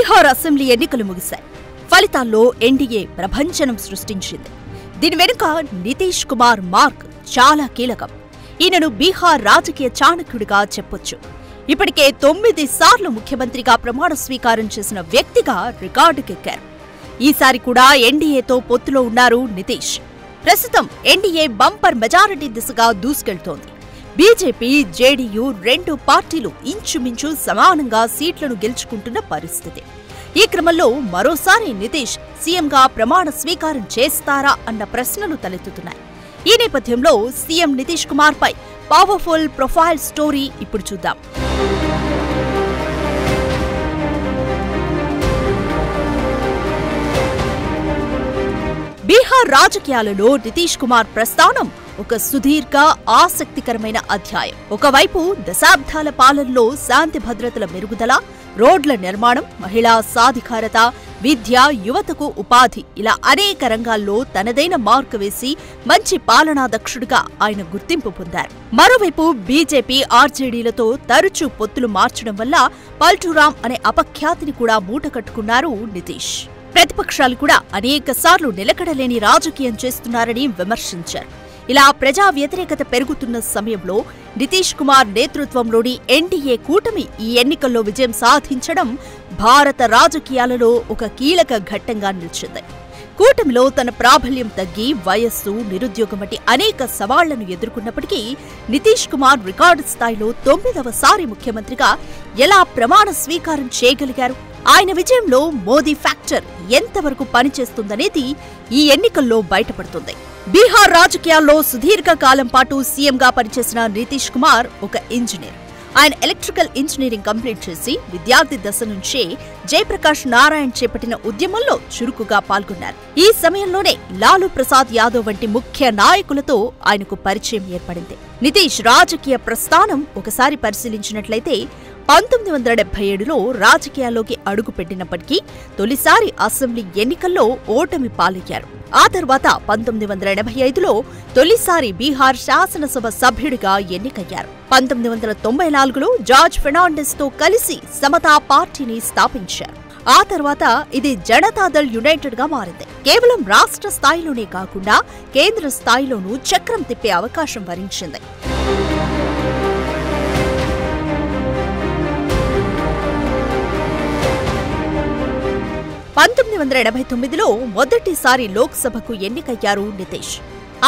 Bihar assembly ఎన్నికలు ముగిశాయి. ఫలితాల్లో ఎన్డీఏ ప్రభంజనం సృష్టించింది. దీని వెనుక నితీష్ కుమార్ మార్క్ చాలా కీలకం. ఈయనను బీహార్ రాజకీయ చాణక్యుడిగా చెప్పొచ్చు. ఇప్పటికే 9 సార్లు ముఖ్యమంత్రిగా ప్రమాణ స్వీకారం చేసిన వ్యక్తిగా రికార్డుకెక్కారు. ఈసారి కూడా ఎన్డీఏతో పొత్తులో ఉన్నారు నితీష్. ప్రస్తుతం ఎన్డీఏ బంపర్ మెజారిటీ దిశగా దూసుకెళ్తోంది. బీజేపీ, జేడీయూ రెండు పార్టీలు ఇంచుమించు సమానంగా సీట్లను గెలుచుకుంటున్న పరిస్థితి. ఈ క్రమంలో మరోసారి నితీష్ సీఎంగా ప్రమాణ స్వీకారం చేస్తారా అన్న ప్రశ్నలు తలెత్తుతున్నాయి. ఈ నేపథ్యంలో సీఎం నితీష్ కుమార్ పై పవర్ఫుల్ ప్రొఫైల్ స్టోరీ ఇప్పుడు చూద్దాం. బీహార్ రాజకీయాలలో నితీష్ కుమార్ ప్రస్థానం ఒక సుదీర్ఘ, ఆసక్తికరమైన అధ్యాయం. ఒకవైపు దశాబ్దాల పాలనలో శాంతి భద్రతల మెరుగుదల, రోడ్ల నిర్మాణం, మహిళా సాధికారత, విద్య, యువతకు ఉపాధి ఇలా అనేక రంగాల్లో తనదైన మార్కు వేసి మంచి పాలనా దక్షుడిగా ఆయన గుర్తింపు పొందారు. మరోవైపు బీజేపీ, ఆర్జేడీలతో తరచూ పొత్తులు మార్చడం వల్ల పల్టూరాం అనే అపఖ్యాతిని కూడా మూటకట్టుకున్నారు నితీష్. ప్రతిపక్షాలు కూడా అనేక సార్లు నిలకడలేని రాజకీయం చేస్తున్నారని విమర్శించారు. ఇలా ప్రజా వ్యతిరేకత పెరుగుతున్న సమయంలో నితీష్ కుమార్ నేతృత్వంలోని ఎన్డీఏ కూటమి ఈ ఎన్నికల్లో విజయం సాధించడం భారత రాజకీయాలలో ఒక కీలక ఘట్టంగా నిలిచింది. కూటమిలో తన ప్రాబల్యం తగ్గి వయస్సు, నిరుద్యోగం వంటి అనేక సవాళ్లను ఎదుర్కొన్నప్పటికీ నితీష్ కుమార్ రికార్డు స్థాయిలో 9వ సారి ముఖ్యమంత్రిగా ఎలా ప్రమాణ స్వీకారం చేయగలిగారు? ఆయన విజయంలో మోదీ ఫ్యాక్టర్ ఎంతవరకు పనిచేస్తుందనేది ఈ ఎన్నికల్లో బయటపడుతుంది. బీహార్ రాజకీయాల్లో సుదీర్ఘ కాలం పాటు సీఎంగా పనిచేసిన నితీష్ కుమార్ ఒక ఇంజనీర్. ఆయన ఎలక్ట్రికల్ ఇంజనీరింగ్ కంప్లీట్ చేసి విద్యార్థి దశ నుంచే జయప్రకాష్ నారాయణ్ చేపట్టిన ఉద్యమంలో చురుకుగా పాల్గొన్నారు. ఈ సమయంలోనే లాలూ ప్రసాద్ యాదవ్ వంటి ముఖ్య నాయకులతో ఆయనకు పరిచయం ఏర్పడింది. నితీష్ రాజకీయ ప్రస్థానం ఒకసారి పరిశీలించినట్లయితే 1977లో రాజకీయాల్లోకి అడుగుపెట్టినప్పటికీ తొలిసారి అసెంబ్లీ ఎన్నికల్లో ఓటమి పాలయ్యారు. ఆ తర్వాత 1985లో తొలిసారి బీహార్ శాసనసభ సభ్యుడిగా ఎన్నికయ్యారు. 1994లో జార్జ్ ఫెర్నాండెస్ తో కలిసి సమతా పార్టీని స్థాపించారు. ఆ తర్వాత ఇది జనతాదళ్ యునైటెడ్ గా మారింది. కేవలం రాష్ట్ర స్థాయిలోనే కాకుండా కేంద్ర స్థాయిలోనూ చక్రం తిప్పే అవకాశం వరించింది. 1989లో మొదటిసారి లోక్సభకు ఎన్నికయ్యారు నితీష్.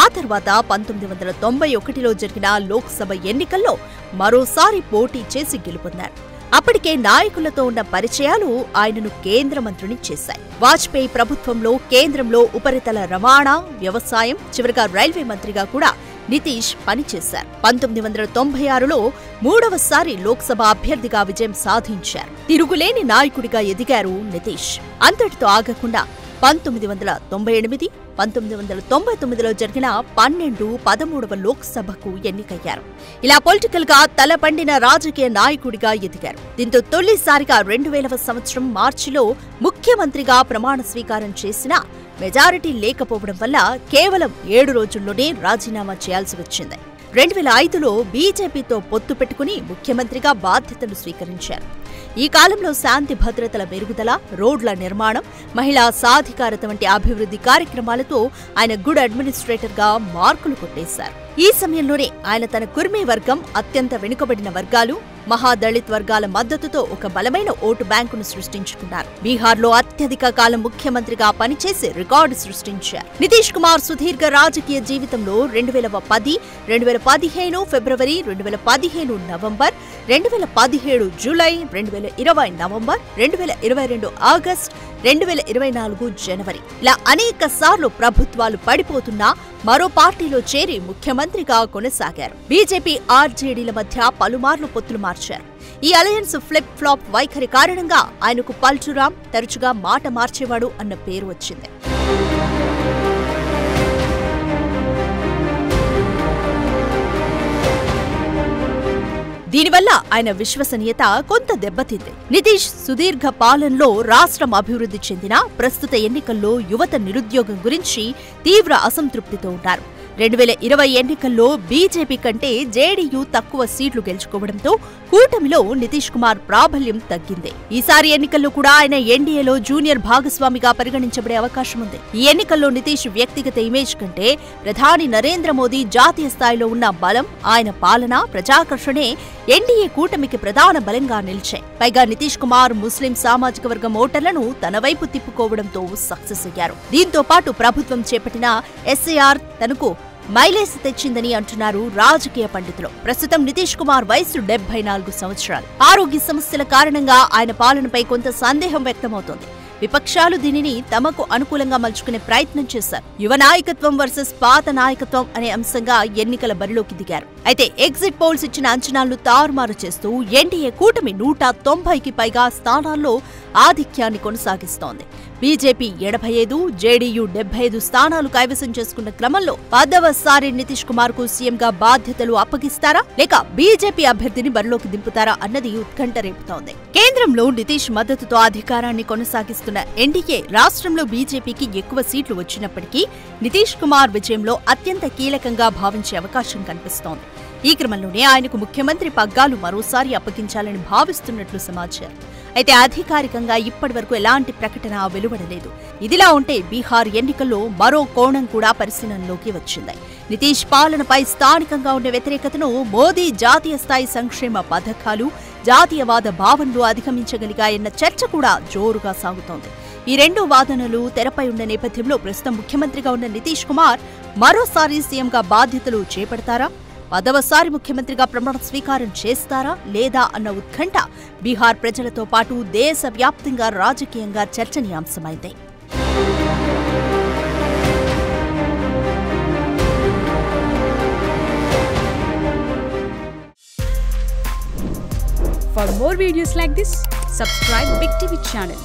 ఆ తర్వాత 1991లో జరిగిన లోక్సభ ఎన్నికల్లో మరోసారి పోటీ చేసి గెలుపొందారు. అప్పటికే నాయకులతో ఉన్న పరిచయాలు ఆయనను కేంద్ర మంత్రిని చేశాయి. వాజ్పేయి ప్రభుత్వంలో కేంద్రంలో ఉపరితల రవాణా, వ్యవసాయం, చివరిగా రైల్వే మంత్రిగా కూడా నితీష్ పనిచేశారు. 1996లో 3వసారి లోక్సభ అభ్యర్థిగా విజయం సాధించారు. తిరుగులేని నాయకుడిగా ఎదిగారు నితీష్. అంతటితో ఆగకుండా 1998, 1999లో జరిగిన 12, 13వ లోక్సభకు ఎన్నికయ్యారు. ఇలా పొలిటికల్ గా తలపండిన రాజకీయ నాయకుడిగా ఎదిగారు. దీంతో తొలిసారిగా 2000వ సంవత్సరం మార్చిలో ముఖ్యమంత్రిగా ప్రమాణ స్వీకారం చేసిన మెజారిటీ లేకపోవడం వల్ల కేవలం 7 రోజుల్లోనే రాజీనామా చేయాల్సి వచ్చింది. 2005లో బీజేపీతో పొత్తు పెట్టుకుని ముఖ్యమంత్రిగా బాధ్యతలు స్వీకరించారు. ఈ కాలంలో శాంతి భద్రతల మెరుగుదల, రోడ్ల నిర్మాణం, మహిళా సాధికారత వంటి అభివృద్ధి కార్యక్రమాలతో ఆయన గుడ్ అడ్మినిస్ట్రేటర్ గా మార్కులు కొట్టేశారు. ఈ సమయంలోనే ఆయన తన కుర్మీ వర్గం, అత్యంత వెనుకబడిన వర్గాలు, మహాదళిత్ వర్గాల మద్దతుతో ఒక బలమైన ఓటు బ్యాంకును సృష్టించుకున్నారు. బీహార్లో అత్యధిక కాలం ముఖ్యమంత్రిగా పనిచేసి రికార్డు సృష్టించారు. నితీష్ కుమార్ సుదీర్ఘ రాజకీయ జీవితంలో 2010, 2015 ఫిబ్రవరి, 2015 నవంబర్, 2017 జూలై, 2020 నవంబర్, 2022 ఆగస్టు, 2024 జనవరి ఇలా అనేక సార్లు ప్రభుత్వాలు పడిపోతున్నా మరో పార్టీలో చేరి ముఖ్యమంత్రిగా కొనసాగారు. బీజేపీ, ఆర్జేడీల మధ్య పలుమార్లు పొత్తులు మార్చారు. ఈ అలయన్స్ ఫ్లిప్ ఫ్లాప్ వైఖరి కారణంగా ఆయనకు పల్టూరాం, తరచుగా మాట మార్చేవాడు అన్న పేరు వచ్చింది. దీనివల్ల ఆయన విశ్వసనీయత కొంత దెబ్బతింది. నితీష్ సుదీర్ఘ పాలనలో రాష్ట్రం అభివృద్ధి చెందినా ప్రస్తుత ఎన్నికల్లో యువత నిరుద్యోగం గురించి తీవ్ర అసంతృప్తితో ఉన్నారు. 2020 ఎన్నికల్లో బీజేపీ కంటే జేడీయూ తక్కువ సీట్లు గెలుచుకోవడంతో కూటమిలో నితీష్ కుమార్ ప్రాబల్యం తగ్గింది. ఈసారి ఎన్నికల్లో కూడా ఆయన ఎన్డీఏలో జూనియర్ భాగస్వామిగా పరిగణించబడే అవకాశం ఉంది. ఈ ఎన్నికల్లో నితీష్ వ్యక్తిగత ఇమేజ్ కంటే ప్రధాని నరేంద్ర మోదీ జాతీయ స్థాయిలో ఉన్న బలం, ఆయన పాలన, ప్రజాకర్షణే ఎన్డీఏ కూటమికి ప్రధాన బలంగా నిలిచాయి. పైగా నితీష్ కుమార్ ముస్లిం సామాజిక వర్గం ఓటర్లను తన వైపు తిప్పుకోవడంతో సక్సెస్ అయ్యారు. దీంతో పాటు ప్రభుత్వం చేపట్టిన ఎస్ఐఆర్ తనకు మైలేజ్ తెచ్చిందని అంటున్నారు రాజకీయ పండితులు. ప్రస్తుతం నితీష్ కుమార్ వయసు 74 సంవత్సరాలు. ఆరోగ్య సమస్యల కారణంగా ఆయన పాలనపై కొంత సందేహం వ్యక్తమవుతోంది. విపక్షాలు దీనిని తమకు అనుకూలంగా మలుచుకునే ప్రయత్నం చేశారు. యువ నాయకత్వం వర్సెస్ పాత నాయకత్వం అనే అంశంగా ఎన్నికల బరిలోకి దిగారు. అయితే ఎగ్జిట్ పోల్స్ ఇచ్చిన అంచనాలను తారుమారు చేస్తూ ఎన్డీఏ కూటమి 190కి పైగా స్థానాల్లో ఆధిక్యాన్ని కొనసాగిస్తోంది. బీజేపీ 75, జేడీయూ 75 స్థానాలు కైవసం చేసుకున్న క్రమంలో 10వసారి నితీష్ కుమార్ కు సీఎంగా బాధ్యతలు అప్పగిస్తారా లేక బీజేపీ అభ్యర్థిని బరిలోకి దింపుతారా అన్నది ఉత్కంఠ రేపుతోంది. కేంద్రంలో నితీష్ మద్దతుతో అధికారాన్ని కొనసాగిస్తున్న ఎన్డీఏ రాష్ట్రంలో బీజేపీకి ఎక్కువ సీట్లు వచ్చినప్పటికీ నితీష్ కుమార్ విజయంలో అత్యంత కీలకంగా భావించే అవకాశం కనిపిస్తోంది. ఈ క్రమంలోనే ఆయనకు ముఖ్యమంత్రి పగ్గాలు మరోసారి అప్పగించాలని భావిస్తున్నట్లు సమాచారం. అయితే అధికారికంగా ఇప్పటివరకు ఎలాంటి ప్రకటన వెలువడలేదు. ఇదిలా ఉంటే బీహార్ ఎన్నికల్లో మరో కోణం కూడా పరిశీలనలోకి వచ్చింది. నితీష్ పాలనపై స్థానికంగా ఉన్న వ్యతిరేకతను మోదీ జాతీయ స్థాయి సంక్షేమ పథకాలు, జాతీయవాద భావనలు అధిగమించగలిగాయన్న చర్చ కూడా జోరుగా సాగుతోంది. ఈ రెండు వాదనలు తెరపై ఉన్న నేపథ్యంలో ప్రస్తుతం ముఖ్యమంత్రిగా ఉన్న నితీష్ కుమార్ మరోసారి సీఎంగా బాధ్యతలు చేపడతారా, 10వసారి ముఖ్యమంత్రిగా ప్రమాణ స్వీకారం చేస్తారా లేదా అన్న ఉత్కంఠ బీహార్ ప్రజలతో పాటు దేశవ్యాప్తంగా రాజకీయంగా చర్చనీయాంశమైంది. For more videos like this, subscribe Big TV channel.